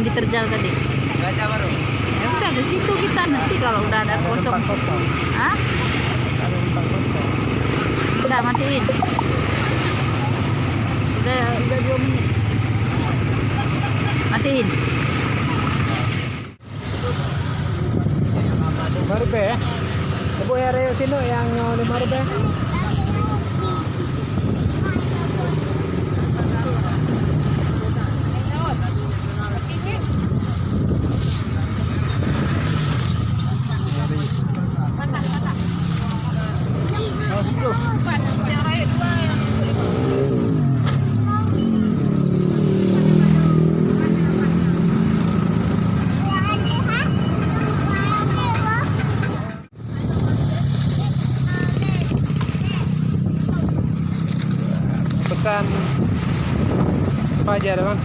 yang diterjal tadi? Nggak ada baru. Ya udah ke situ kita nanti kalau udah ada kosong. Hah? Udah matiin. Udah 2 menit. Matiin. Baru be. Ibu area sini yang 5 be. Pesan apa aja ada bang?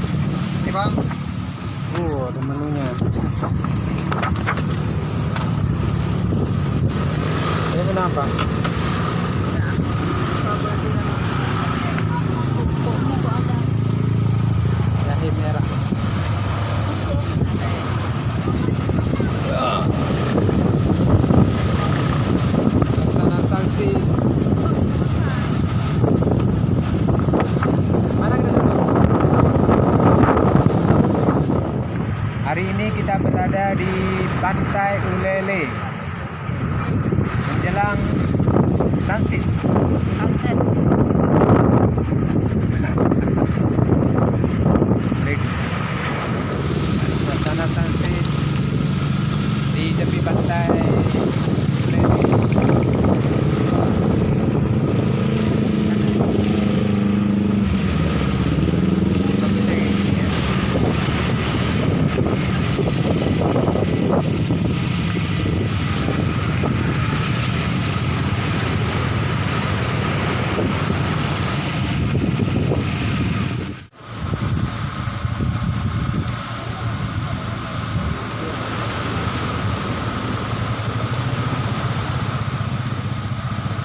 Ini bang. Ada menunya. Ini kenapa? Jahe merah. Suasana sanksi. Hari ini kita berada di Pantai Ulele menjelang sunset. Suasana sunset di tepi pantai Ulele.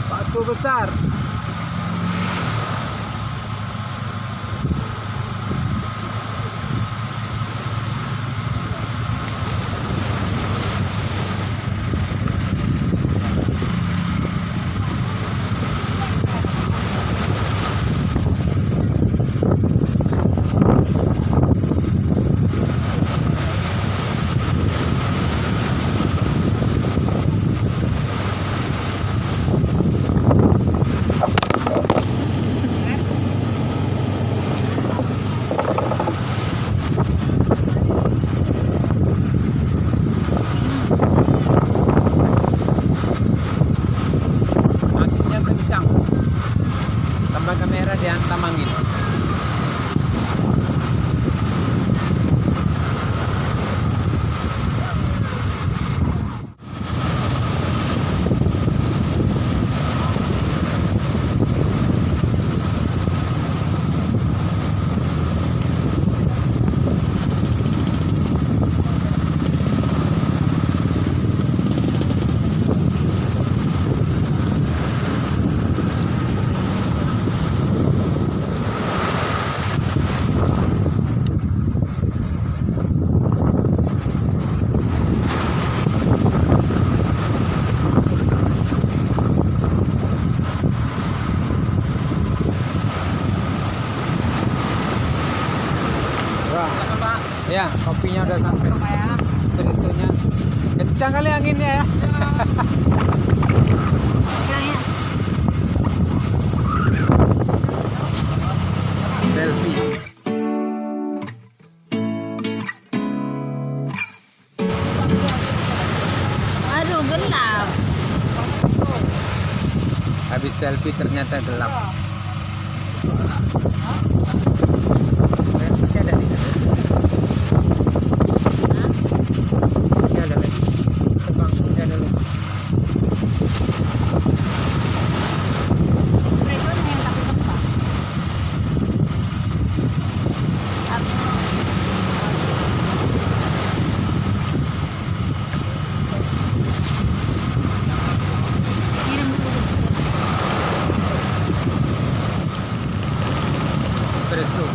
Bakso besar. Anginnya kencang. Tambah kamera dihantam angin. Wah. Ya, kopinya udah sampai. Espressonya kencang kali anginnya ya. Selfie. Aduh, gelap. Habis selfie ternyata gelap. Masih ada di sana. Masih ada lagi. Tebang, masih ada lagi. Espresso.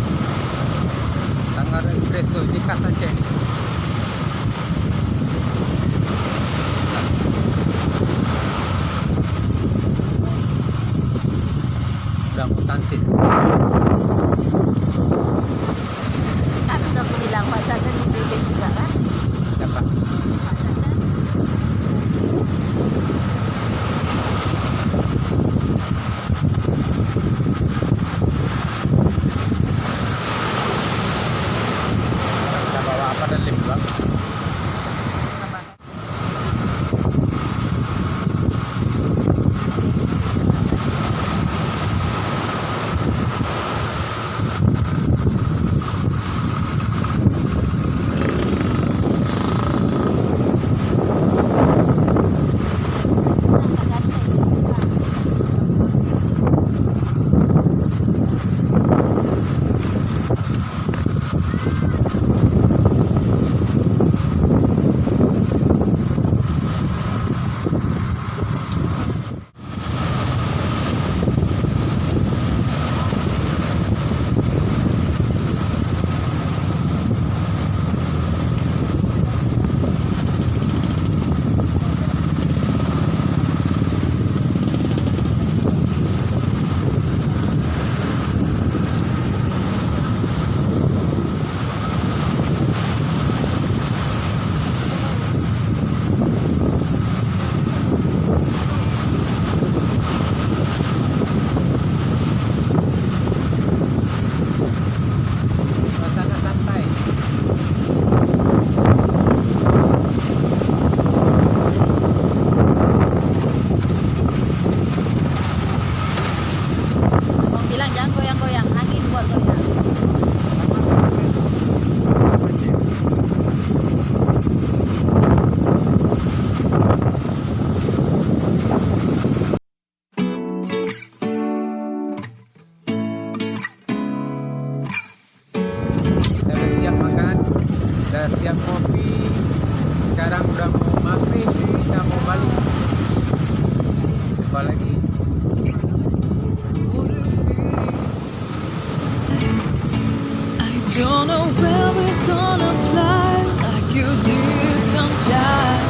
Don't know where we're gonna fly like you did sometimes.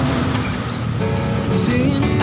Seeing